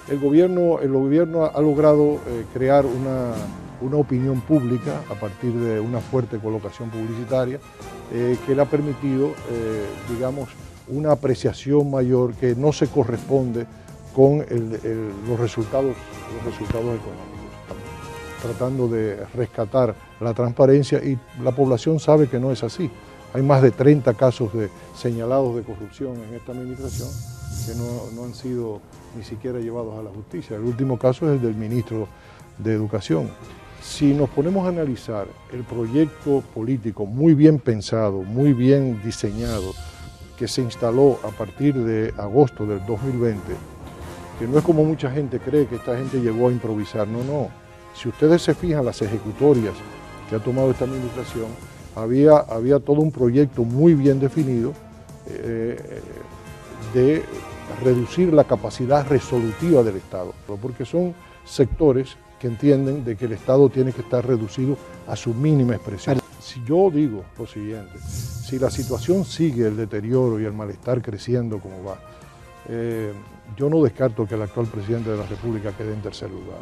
el gobierno ha logrado crear una opinión pública a partir de una fuerte colocación publicitaria que le ha permitido, digamos, una apreciación mayor que no se corresponde con los resultados económicos. Estamos tratando de rescatar la transparencia y la población sabe que no es así. Hay más de 30 casos señalados de corrupción en esta administración que no han sido ni siquiera llevados a la justicia. El último caso es el del ministro de Educación. Si nos ponemos a analizar el proyecto político muy bien pensado, muy bien diseñado, que se instaló a partir de agosto del 2020, que no es como mucha gente cree que esta gente llegó a improvisar, no. Si ustedes se fijan las ejecutorias que ha tomado esta administración, había todo un proyecto muy bien definido de reducir la capacidad resolutiva del Estado, porque son sectores que entienden de que el Estado tiene que estar reducido a su mínima expresión. Si yo digo lo siguiente, si la situación sigue el deterioro y el malestar creciendo como va, yo no descarto que el actual presidente de la República quede en tercer lugar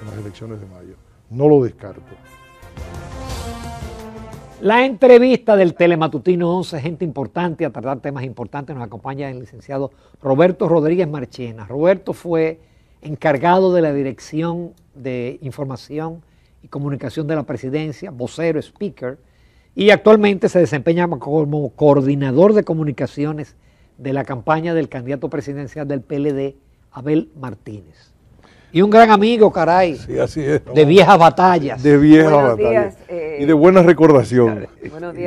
en las elecciones de mayo. No lo descarto. La entrevista del Telematutino 11, gente importante a tratar temas importantes, nos acompaña el licenciado Roberto Rodríguez Marchena. Roberto fue encargado de la Dirección de Información y Comunicación de la Presidencia, vocero, speaker, y actualmente se desempeña como coordinador de comunicaciones de la campaña del candidato presidencial del PLD, Abel Martínez. Y un gran amigo, caray, sí, así es, de viejas batallas. De viejas batallas. Y de buenas recordaciones.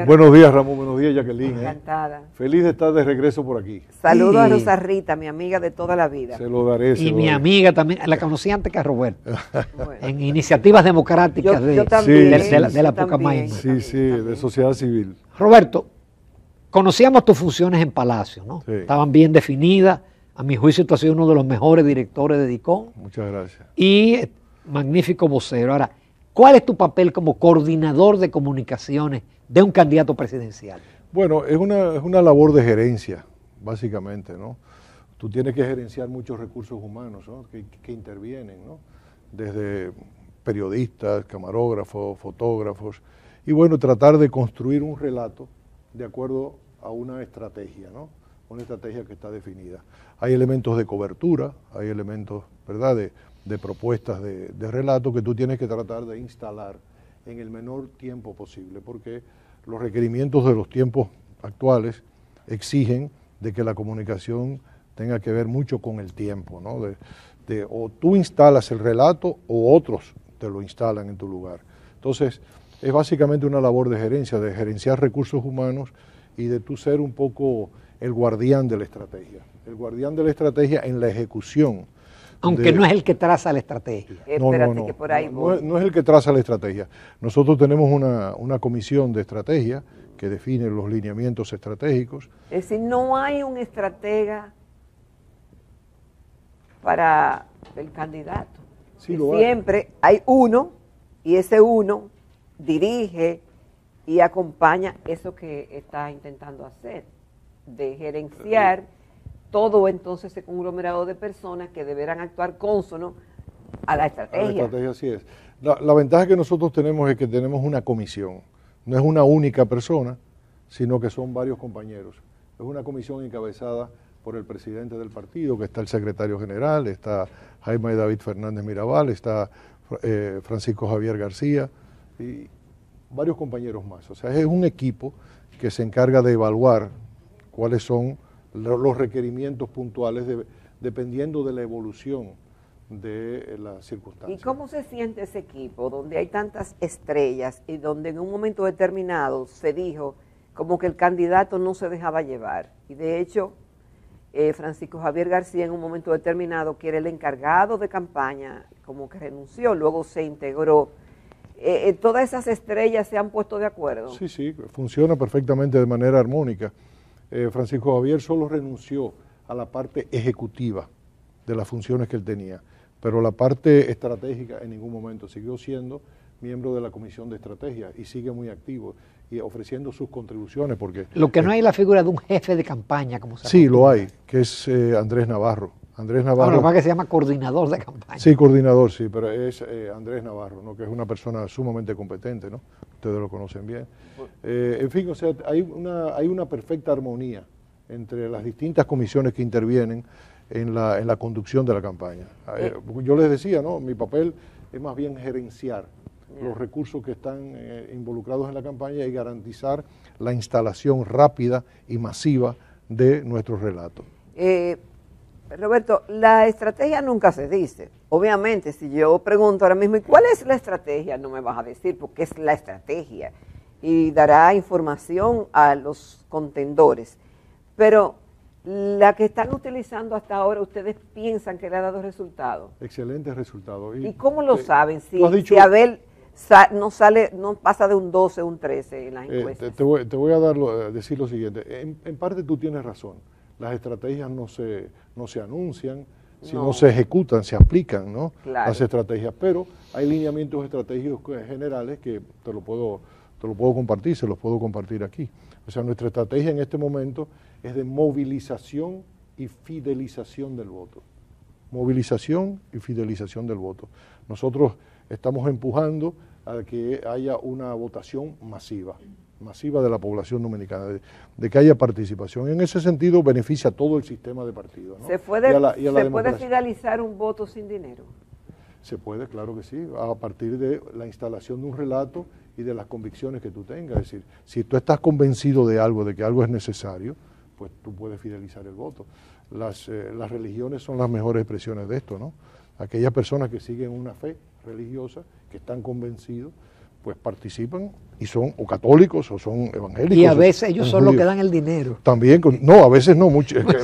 Buenos días, Ramón. Buenos días, Jacqueline. Encantada. Feliz de estar de regreso por aquí. Saludos a Rosa Rita, mi amiga de toda la vida. Se lo daré. Y mi amiga también, la conocí antes que a Roberto. Bueno. En iniciativas democráticas yo también, de la Pucamaima. Sí, de sociedad civil. Roberto, conocíamos tus funciones en Palacio, ¿no? Sí. Estaban bien definidas. A mi juicio, tú has sido uno de los mejores directores de DICON. Muchas gracias. Y magnífico vocero. Ahora, ¿cuál es tu papel como coordinador de comunicaciones de un candidato presidencial? Bueno, es una labor de gerencia, básicamente, ¿no? Tú tienes que gerenciar muchos recursos humanos, ¿no? que intervienen, ¿no? Desde periodistas, camarógrafos, fotógrafos, y bueno, tratar de construir un relato de acuerdo a una estrategia, ¿no? Una estrategia que está definida. Hay elementos de cobertura, hay elementos, ¿verdad?, de propuestas de relato que tú tienes que tratar de instalar en el menor tiempo posible, porque los requerimientos de los tiempos actuales exigen de que la comunicación tenga que ver mucho con el tiempo, ¿no? O tú instalas el relato o otros te lo instalan en tu lugar. Entonces, es básicamente una labor de gerenciar recursos humanos y de tú ser un poco el guardián de la estrategia. El guardián de la estrategia en la ejecución. Aunque no es el que traza la estrategia. Espérate, que por ahí voy. No es el que traza la estrategia. Nosotros tenemos una comisión de estrategia que define los lineamientos estratégicos. Es decir, no hay un estratega para el candidato. Sí, lo siempre hay uno, y ese uno dirige y acompaña eso que está intentando hacer, de gerenciar todo entonces ese conglomerado de personas que deberán actuar cónsono a la estrategia. A la estrategia, así es. La ventaja que nosotros tenemos es que tenemos una comisión, no es una única persona, sino que son varios compañeros. Es una comisión encabezada por el presidente del partido, que está el secretario general, está Jaime David Fernández Mirabal, está Francisco Javier García y varios compañeros más. O sea, es un equipo que se encarga de evaluar cuáles son los requerimientos puntuales dependiendo de la evolución de las circunstancias. ¿Y cómo se siente ese equipo donde hay tantas estrellas y donde en un momento determinado se dijo como que el candidato no se dejaba llevar? Y de hecho, Francisco Javier García en un momento determinado, que era el encargado de campaña, como que renunció, luego se integró. ¿Todas esas estrellas se han puesto de acuerdo? Sí, funciona perfectamente de manera armónica. Francisco Javier solo renunció a la parte ejecutiva de las funciones que él tenía, pero la parte estratégica en ningún momento. Siguió siendo miembro de la Comisión de Estrategia y sigue muy activo y ofreciendo sus contribuciones. Porque lo que no hay es la figura de un jefe de campaña, como se sí, lo hay, que es Andrés Navarro. Andrés Navarro. Ahora, que se llama coordinador de campaña. Sí, coordinador, sí, pero es Andrés Navarro, ¿no? Que es una persona sumamente competente, ¿no? Ustedes lo conocen bien. En fin, o sea, hay una perfecta armonía entre las distintas comisiones que intervienen en la conducción de la campaña. Yo les decía, ¿no? Mi papel es más bien gerenciar los recursos que están involucrados en la campaña y garantizar la instalación rápida y masiva de nuestros relatos. Roberto, la estrategia nunca se dice. Obviamente, si yo pregunto ahora mismo, ¿y cuál es la estrategia? No me vas a decir porque es la estrategia y dará información a los contendores. Pero la que están utilizando hasta ahora, ¿ustedes piensan que le ha dado resultados? Excelentes resultados. ¿Y cómo lo saben? Si Abel no pasa de un 12, un 13 en las encuestas. Te voy a decir lo siguiente. En parte tú tienes razón. Las estrategias no se anuncian, sino se ejecutan, se aplican, ¿no? Claro. Las estrategias, pero hay lineamientos estratégicos generales que te lo puedo compartir, se los puedo compartir aquí. O sea, nuestra estrategia en este momento es de movilización y fidelización del voto. Movilización y fidelización del voto. Nosotros estamos empujando a que haya una votación masiva de la población dominicana, de que haya participación. En ese sentido beneficia a todo el sistema de partidos, ¿no? ¿Se puede fidelizar un voto sin dinero? Se puede, claro que sí, a partir de la instalación de un relato y de las convicciones que tú tengas. Es decir, si tú estás convencido de algo, de que algo es necesario, pues tú puedes fidelizar el voto. Las religiones son las mejores expresiones de esto, ¿no? Aquellas personas que siguen una fe religiosa, que están convencidos, pues participan y son o católicos o son evangélicos. Y a veces ellos son los que dan el dinero. También, no, a veces no,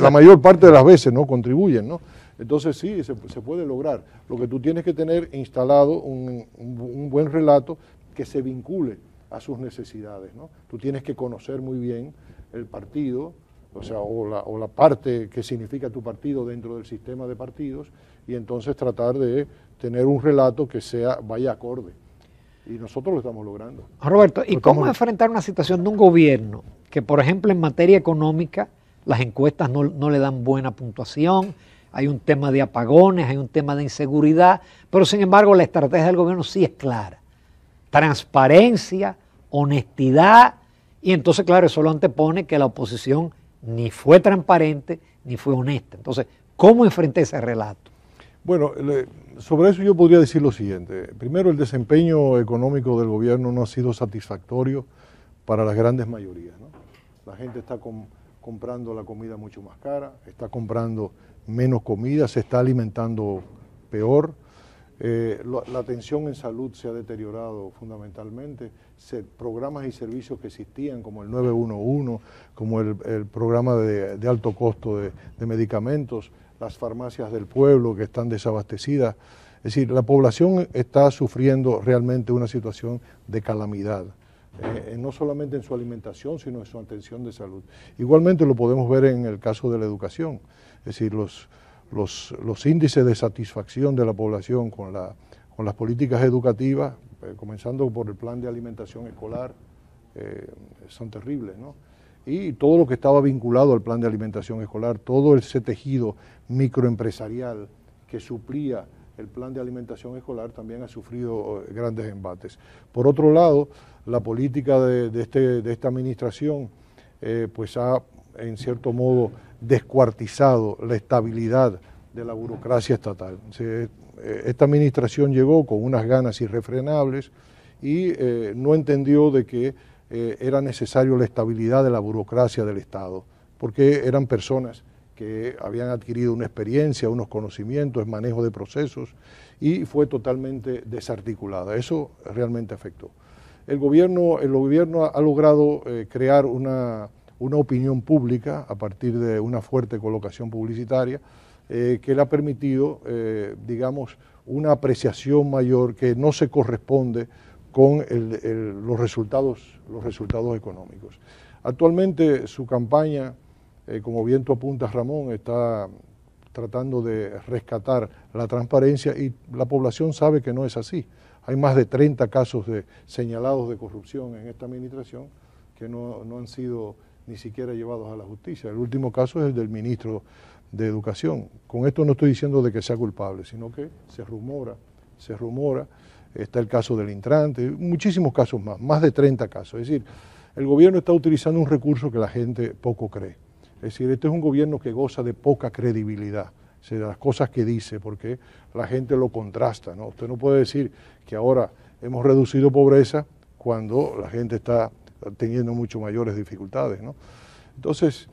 la mayor parte de las veces no contribuyen, ¿no? Entonces sí, se puede lograr. Lo que tú tienes que tener instalado un buen relato que se vincule a sus necesidades, ¿no? Tú tienes que conocer muy bien el partido, o sea, o la parte que significa tu partido dentro del sistema de partidos, y entonces tratar de tener un relato que vaya acorde. Y nosotros lo estamos logrando. Roberto, ¿y cómo enfrentar una situación de un gobierno que, por ejemplo, en materia económica, las encuestas no le dan buena puntuación, hay un tema de apagones, hay un tema de inseguridad, pero sin embargo la estrategia del gobierno sí es clara? Transparencia, honestidad, y entonces, claro, eso lo antepone que la oposición ni fue transparente ni fue honesta. Entonces, ¿cómo enfrentar ese relato? Bueno, sobre eso yo podría decir lo siguiente. Primero, el desempeño económico del gobierno no ha sido satisfactorio para las grandes mayorías, ¿no? La gente está comprando la comida mucho más cara, está comprando menos comida, se está alimentando peor. La atención en salud se ha deteriorado fundamentalmente. Programas y servicios que existían, como el 911, como el programa de alto costo de medicamentos, las farmacias del pueblo que están desabastecidas. Es decir, la población está sufriendo realmente una situación de calamidad, no solamente en su alimentación, sino en su atención de salud. Igualmente lo podemos ver en el caso de la educación. Es decir, los índices de satisfacción de la población con las políticas educativas, comenzando por el plan de alimentación escolar, son terribles, ¿no? Y todo lo que estaba vinculado al plan de alimentación escolar, todo ese tejido microempresarial que suplía el plan de alimentación escolar también ha sufrido grandes embates. Por otro lado, la política de esta administración pues ha, en cierto modo, descuartizado la estabilidad de la burocracia estatal. Esta administración llegó con unas ganas irrefrenables y no entendió de que era necesario la estabilidad de la burocracia del Estado, porque eran personas que habían adquirido una experiencia, unos conocimientos, el manejo de procesos, y fue totalmente desarticulada. Eso realmente afectó. El gobierno ha logrado crear una opinión pública a partir de una fuerte colocación publicitaria que le ha permitido, digamos, una apreciación mayor que no se corresponde con los resultados económicos. Actualmente su campaña, como bien tú apuntas, Ramón, está tratando de rescatar la transparencia y la población sabe que no es así. Hay más de 30 casos señalados de corrupción en esta administración que no han sido ni siquiera llevados a la justicia. El último caso es el del ministro de educación. Con esto no estoy diciendo de que sea culpable, sino que se rumora, está el caso del Intrante, muchísimos casos más de 30 casos. Es decir, el gobierno está utilizando un recurso que la gente poco cree. Es decir, este es un gobierno que goza de poca credibilidad, o sea, de las cosas que dice, porque la gente lo contrasta, ¿no? Usted no puede decir que ahora hemos reducido pobreza cuando la gente está teniendo mucho mayores dificultades, ¿no? Entonces,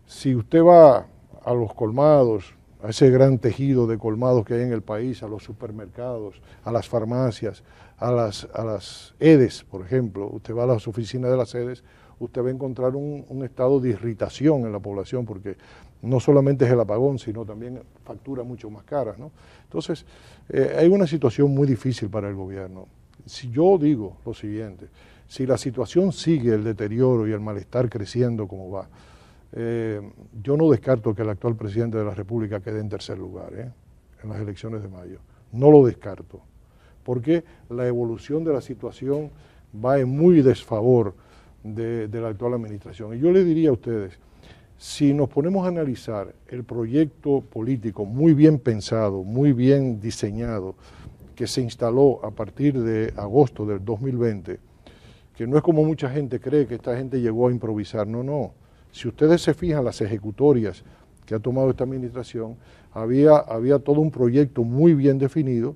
si usted va a los colmados, a ese gran tejido de colmados que hay en el país, a los supermercados, a las farmacias, a las EDES, por ejemplo, usted va a las oficinas de las EDES, usted va a encontrar un estado de irritación en la población, porque no solamente es el apagón, sino también facturas mucho más caras, ¿no? Entonces, hay una situación muy difícil para el gobierno. Si yo digo lo siguiente, si la situación sigue el deterioro y el malestar creciendo como va, yo no descarto que el actual presidente de la República quede en tercer lugar en las elecciones de mayo. No lo descarto, porque la evolución de la situación va en muy desfavor de la actual administración. Y yo le diría a ustedes, si nos ponemos a analizar el proyecto político muy bien pensado, muy bien diseñado, que se instaló a partir de agosto del 2020, que no es como mucha gente cree que esta gente llegó a improvisar, no. Si ustedes se fijan las ejecutorias que ha tomado esta administración, había todo un proyecto muy bien definido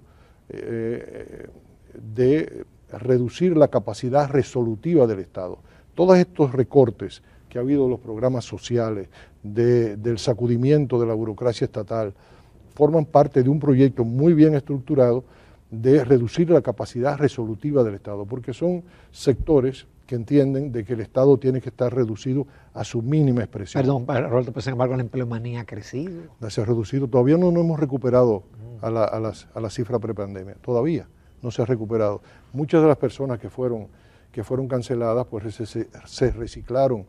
de reducir la capacidad resolutiva del Estado. Todos estos recortes que ha habido en los programas sociales, del sacudimiento de la burocracia estatal, forman parte de un proyecto muy bien estructurado de reducir la capacidad resolutiva del Estado, porque son sectores que entienden de que el Estado tiene que estar reducido a su mínima expresión. Perdón, Roberto, pero sin embargo la empleomanía ha crecido. Se ha reducido, todavía no nos hemos recuperado a la cifra prepandemia, todavía no se ha recuperado. Muchas de las personas que fueron canceladas, pues se reciclaron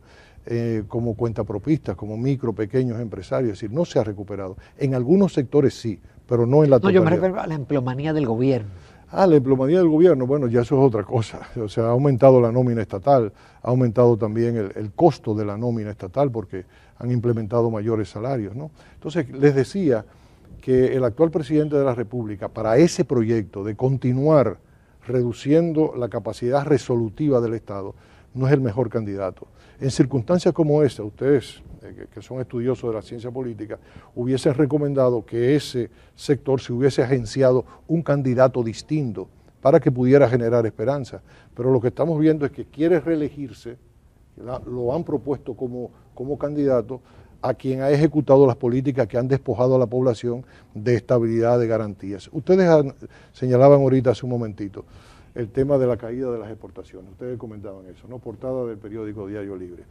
como cuentapropistas, como micro, pequeños empresarios, es decir, no se ha recuperado. En algunos sectores sí, pero no en la totalidad. No, yo me refiero a la empleomanía del gobierno. La empleomanía del gobierno, bueno, ya eso es otra cosa. O sea, ha aumentado la nómina estatal, ha aumentado también el costo de la nómina estatal porque han implementado mayores salarios, ¿no? Entonces, les decía que el actual presidente de la República, para ese proyecto de continuar reduciendo la capacidad resolutiva del Estado, no es el mejor candidato. En circunstancias como esta, ustedes que son estudiosos de la ciencia política, hubiesen recomendado que ese sector se hubiese agenciado un candidato distinto para que pudiera generar esperanza. Pero lo que estamos viendo es que quiere reelegirse, lo han propuesto como candidato a quien ha ejecutado las políticas que han despojado a la población de estabilidad, de garantías. Ustedes señalaban ahorita hace un momentito el tema de la caída de las exportaciones. Ustedes comentaban eso, ¿no? Portada del periódico Diario Libre.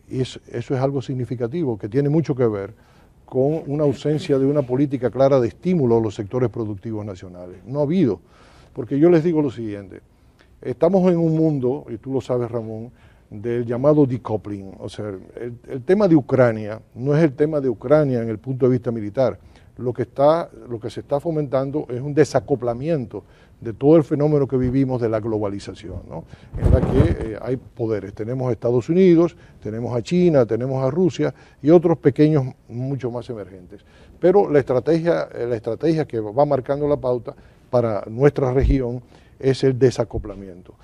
Y eso es algo significativo, que tiene mucho que ver con una ausencia de una política clara de estímulo a los sectores productivos nacionales. No ha habido, porque yo les digo lo siguiente, estamos en un mundo, y tú lo sabes, Ramón, del llamado decoupling. O sea, el tema de Ucrania no es el tema de Ucrania en el punto de vista militar. Lo que se está fomentando es un desacoplamiento de todo el fenómeno que vivimos de la globalización, ¿no? En la que hay poderes. Tenemos a Estados Unidos, tenemos a China, tenemos a Rusia y otros pequeños mucho más emergentes. Pero la estrategia que va marcando la pauta para nuestra región es el desacoplamiento.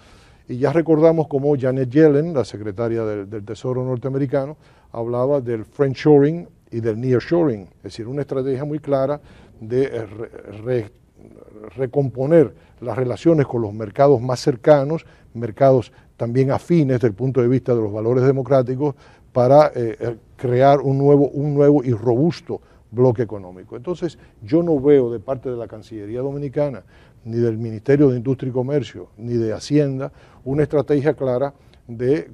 Y ya recordamos cómo Janet Yellen, la secretaria del Tesoro norteamericano, hablaba del friendshoring y del nearshoring, es decir, una estrategia muy clara de recomponer las relaciones con los mercados más cercanos, mercados también afines desde el punto de vista de los valores democráticos, para crear un nuevo y robusto bloque económico. Entonces, yo no veo de parte de la Cancillería Dominicana, ni del Ministerio de Industria y Comercio, ni de Hacienda, una estrategia clara de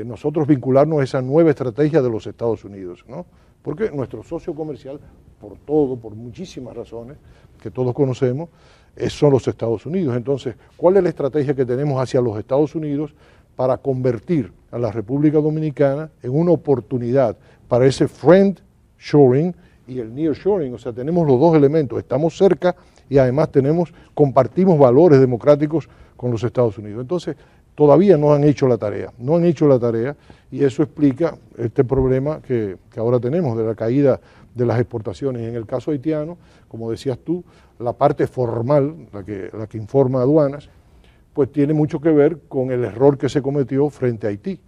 nosotros vincularnos a esa nueva estrategia de los Estados Unidos, ¿no? Porque nuestro socio comercial, por muchísimas razones que todos conocemos, son los Estados Unidos. Entonces, ¿cuál es la estrategia que tenemos hacia los Estados Unidos para convertir a la República Dominicana en una oportunidad para ese friendshoring y el nearshoring? O sea, tenemos los dos elementos, estamos cerca y además compartimos valores democráticos con los Estados Unidos. Entonces, todavía no han hecho la tarea, y eso explica este problema que ahora tenemos de la caída de las exportaciones. En el caso haitiano, como decías tú, la parte formal, la que informa aduanas, pues tiene mucho que ver con el error que se cometió frente a Haití,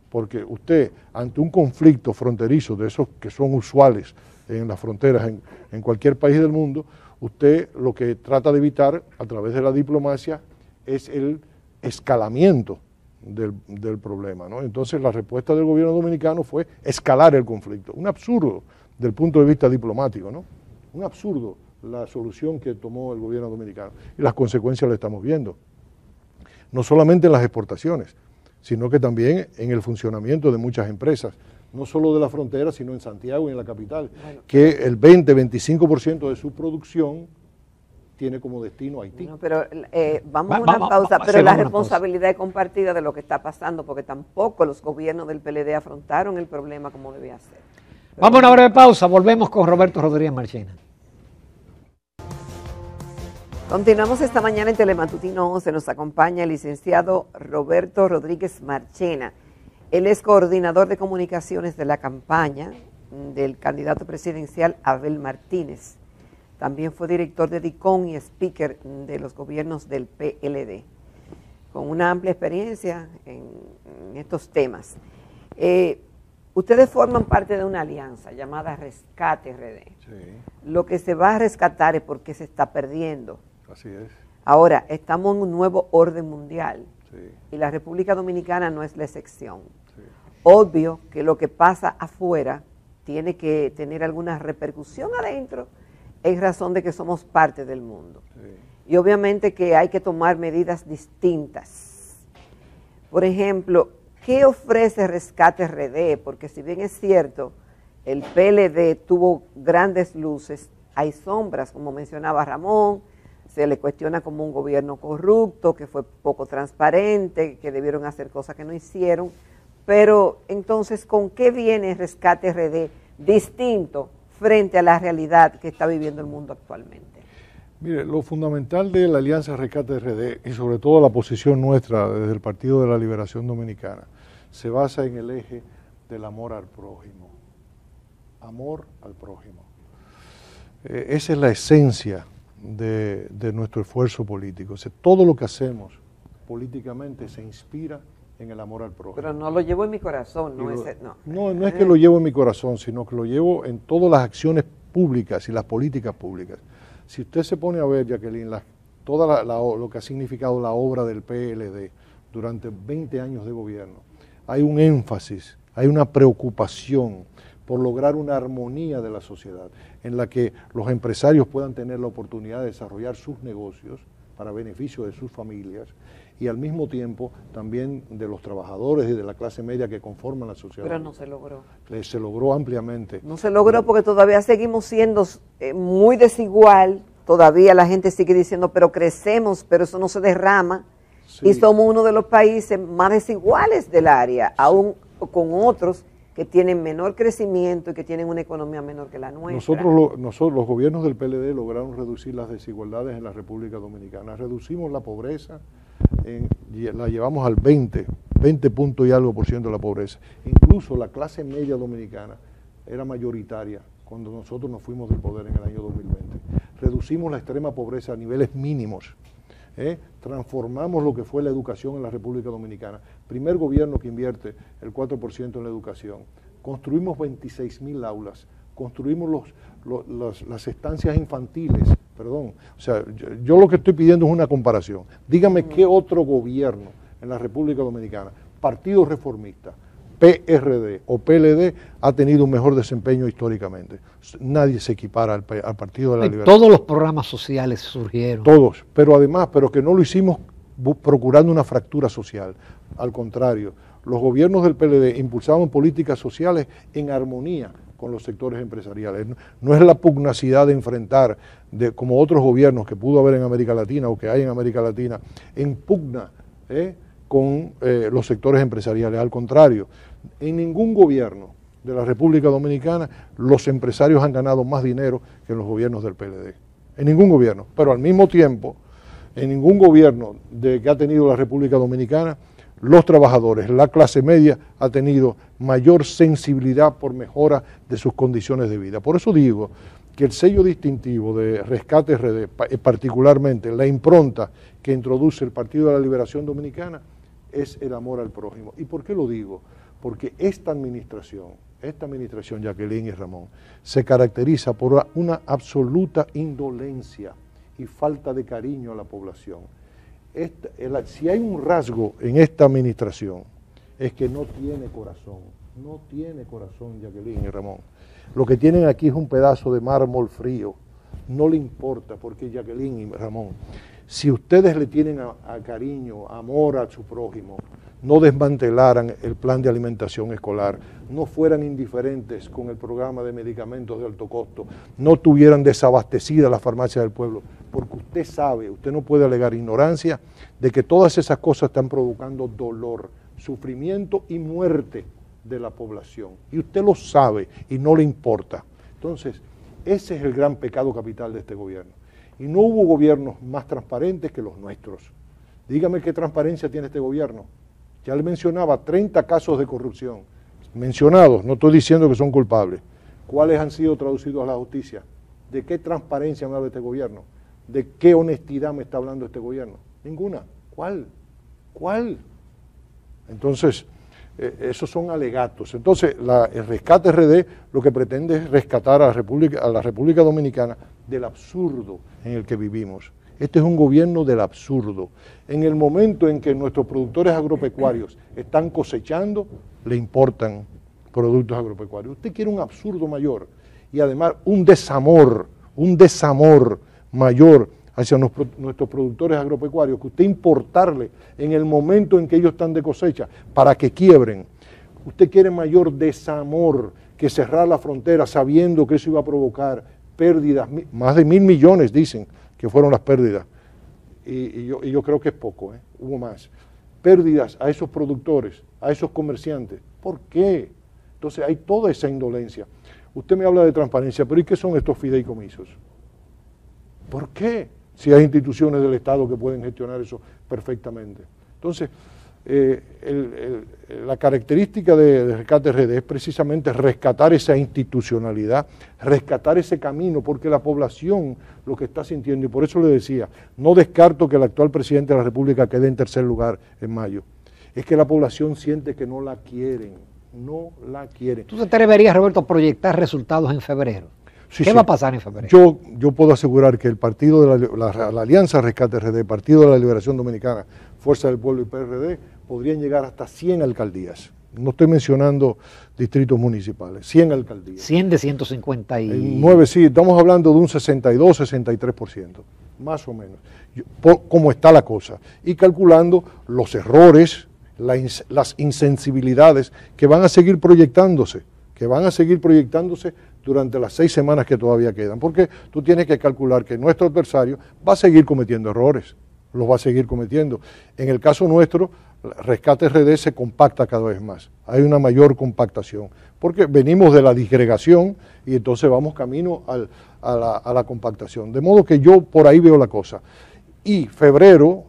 porque usted, ante un conflicto fronterizo de esos que son usuales en las fronteras en cualquier país del mundo, usted lo que trata de evitar a través de la diplomacia es el escalamiento del problema, ¿no? Entonces la respuesta del gobierno dominicano fue escalar el conflicto, un absurdo del punto de vista diplomático, ¿no? Un absurdo la solución que tomó el gobierno dominicano, y las consecuencias las estamos viendo, no solamente en las exportaciones, sino que también en el funcionamiento de muchas empresas, no solo de la frontera, sino en Santiago y en la capital, que el 20-25% de su producción tiene como destino Haití. No, pero vamos a una pausa, pero la responsabilidad es compartida de lo que está pasando, porque tampoco los gobiernos del PLD afrontaron el problema como debía ser. Vamos a una breve pausa, volvemos con Roberto Rodríguez Marchena. Continuamos esta mañana en Telematutino 11, nos acompaña el licenciado Roberto Rodríguez Marchena. Él es coordinador de comunicaciones de la campaña del candidato presidencial Abel Martínez. También fue director de DICON y speaker de los gobiernos del PLD, con una amplia experiencia en estos temas. Ustedes forman parte de una alianza llamada Rescate RD. Sí. Lo que se va a rescatar es porque se está perdiendo. Así es. Ahora, estamos en un nuevo orden mundial, sí, y la República Dominicana no es la excepción. Sí. Obvio que lo que pasa afuera tiene que tener alguna repercusión adentro, en razón de que somos parte del mundo. Sí. Y obviamente que hay que tomar medidas distintas. Por ejemplo, ¿qué ofrece Rescate RD? Porque si bien es cierto, el PLD tuvo grandes luces, hay sombras, como mencionaba Ramón. Se le cuestiona como un gobierno corrupto, que fue poco transparente, que debieron hacer cosas que no hicieron. Pero entonces, ¿con qué viene Rescate RD distinto frente a la realidad que está viviendo el mundo actualmente? Mire, lo fundamental de la Alianza Rescate RD, y sobre todo la posición nuestra desde el Partido de la Liberación Dominicana, se basa en el eje del amor al prójimo. Amor al prójimo. Esa es la esencia de nuestro esfuerzo político. O sea, todo lo que hacemos políticamente se inspira en el amor al prójimo. Pero no lo llevo en mi corazón, no es que lo llevo en mi corazón, sino que lo llevo en todas las acciones públicas y las políticas públicas. Si usted se pone a ver, Jacqueline, lo que ha significado la obra del PLD durante 20 años de gobierno, hay un énfasis, hay una preocupación por lograr una armonía de la sociedad, en la que los empresarios puedan tener la oportunidad de desarrollar sus negocios para beneficio de sus familias, y al mismo tiempo también de los trabajadores y de la clase media que conforman la sociedad. Pero no se logró. Se logró ampliamente. No se logró porque todavía seguimos siendo muy desigual, todavía la gente sigue diciendo, pero crecemos, pero eso no se derrama, sí, y somos uno de los países más desiguales del área, sí, aún con otros que tienen menor crecimiento y que tienen una economía menor que la nuestra. Nosotros los gobiernos del PLD lograron reducir las desigualdades en la República Dominicana. Reducimos la pobreza, la llevamos al 20 punto y algo por ciento de la pobreza. Incluso la clase media dominicana era mayoritaria cuando nosotros nos fuimos del poder en el año 2020. Reducimos la extrema pobreza a niveles mínimos. Transformamos lo que fue la educación en la República Dominicana. Primer gobierno que invierte el 4% en la educación. Construimos 26.000 aulas, construimos las estancias infantiles, perdón. O sea, yo lo que estoy pidiendo es una comparación. Dígame qué otro gobierno en la República Dominicana, Partido Reformista, PRD o PLD, ha tenido un mejor desempeño históricamente. Nadie se equipara al Partido de la Liberación. Todos los programas sociales surgieron. Todos, pero que no lo hicimos procurando una fractura social. Al contrario, los gobiernos del PLD impulsaban políticas sociales en armonía con los sectores empresariales. No es la pugnacidad de enfrentar, como otros gobiernos que pudo haber en América Latina o que hay en América Latina, en pugna con los sectores empresariales. Al contrario, en ningún gobierno de la República Dominicana los empresarios han ganado más dinero que en los gobiernos del PLD. En ningún gobierno. Pero al mismo tiempo, en ningún gobierno que ha tenido la República Dominicana, los trabajadores, la clase media ha tenido mayor sensibilidad por mejora de sus condiciones de vida. Por eso digo que el sello distintivo de Rescate RD, particularmente la impronta que introduce el Partido de la Liberación Dominicana, es el amor al prójimo. ¿Y por qué lo digo? Porque esta administración, Jacqueline y Ramón, se caracteriza por una absoluta indolencia y falta de cariño a la población. Si hay un rasgo en esta administración, es que no tiene corazón, Jacqueline y Ramón. Lo que tienen aquí es un pedazo de mármol frío, no le importa, porque Jacqueline y Ramón, si ustedes le tienen a cariño, amor a su prójimo, no desmantelaran el plan de alimentación escolar, no fueran indiferentes con el programa de medicamentos de alto costo, no tuvieran desabastecidas las farmacias del pueblo, porque usted sabe, usted no puede alegar ignorancia de que todas esas cosas están provocando dolor, sufrimiento y muerte de la población. Y usted lo sabe y no le importa. Entonces, ese es el gran pecado capital de este gobierno. Y no hubo gobiernos más transparentes que los nuestros. Dígame qué transparencia tiene este gobierno. Ya le mencionaba 30 casos de corrupción, mencionados, no estoy diciendo que son culpables. ¿Cuáles han sido traducidos a la justicia? ¿De qué transparencia me habla este gobierno? ¿De qué honestidad me está hablando este gobierno? Ninguna. ¿Cuál? Entonces, esos son alegatos. Entonces, el Rescate RD lo que pretende es rescatar a la República Dominicana del absurdo en el que vivimos. Este es un gobierno del absurdo. En el momento en que nuestros productores agropecuarios están cosechando, le importan productos agropecuarios. Usted quiere un absurdo mayor y además un desamor mayor hacia nuestros productores agropecuarios, que usted importarle en el momento en que ellos están de cosecha para que quiebren. Usted quiere mayor desamor que cerrar la frontera sabiendo que eso iba a provocar pérdidas, más de 1.000 millones dicen que fueron las pérdidas, y yo creo que es poco, hubo más. Pérdidas a esos productores, a esos comerciantes. ¿Por qué? Entonces hay toda esa indolencia. Usted me habla de transparencia, pero ¿y qué son estos fideicomisos? ¿Por qué? Si hay instituciones del Estado que pueden gestionar eso perfectamente. Entonces, la característica de Rescate RD es precisamente rescatar esa institucionalidad, rescatar ese camino, porque la población lo que está sintiendo, y por eso le decía, no descarto que el actual presidente de la República quede en tercer lugar en mayo, es que la población siente que no la quieren. ¿Tú te atreverías, Roberto, a proyectar resultados en febrero? Sí, ¿Qué va a pasar en febrero? Yo puedo asegurar que el partido de la Alianza Rescate RD, Partido de la Liberación Dominicana, Fuerza del Pueblo y PRD, podrían llegar hasta 100 alcaldías. No estoy mencionando distritos municipales, 100 alcaldías. 100 de 159, 9, sí, estamos hablando de un 62, 63%, más o menos, cómo está la cosa. Y calculando los errores, las insensibilidades que van a seguir proyectándose, durante las 6 semanas que todavía quedan, porque tú tienes que calcular que nuestro adversario va a seguir cometiendo errores, los va a seguir cometiendo. En el caso nuestro, Rescate RD se compacta cada vez más, hay una mayor compactación, porque venimos de la disgregación y entonces vamos camino a la compactación, de modo que yo por ahí veo la cosa. Y febrero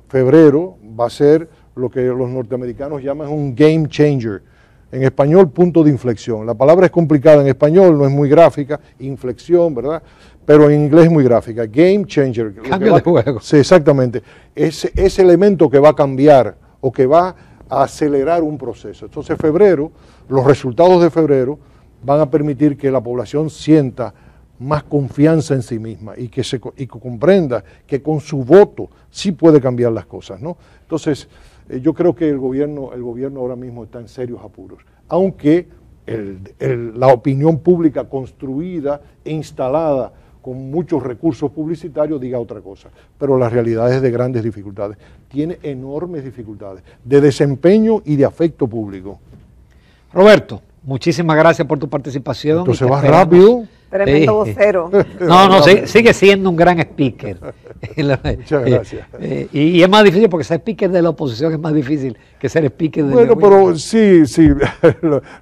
va a ser lo que los norteamericanos llaman un game changer. En español, punto de inflexión. La palabra es complicada en español, no es muy gráfica, inflexión, ¿verdad? Pero en inglés es muy gráfica. Game changer. Cambio de juego. Sí, exactamente. Ese elemento que va a cambiar o que va a acelerar un proceso. Entonces, los resultados de febrero van a permitir que la población sienta más confianza en sí misma y que comprenda que con su voto sí puede cambiar las cosas, ¿no? Entonces, yo creo que el gobierno ahora mismo está en serios apuros, aunque la opinión pública construida e instalada con muchos recursos publicitarios diga otra cosa, pero la realidad es de grandes dificultades, tiene enormes dificultades de desempeño y de afecto público. Roberto, muchísimas gracias por tu participación. Entonces vas rápido. Tremendo vocero. No, sigue siendo un gran speaker. Muchas gracias. Y es más difícil porque ser speaker de la oposición es más difícil que ser speaker de Bueno, pero sí,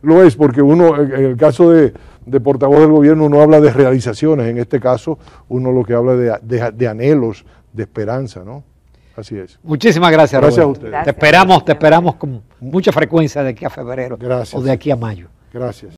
lo es, porque uno, en el caso de portavoz del gobierno, uno habla de realizaciones, en este caso uno lo que habla de anhelos, de esperanza, ¿no? Así es. Muchísimas gracias, Gracias a Roberto. ustedes. Gracias. Te esperamos con mucha frecuencia de aquí a febrero Gracias. o de aquí a mayo. Gracias.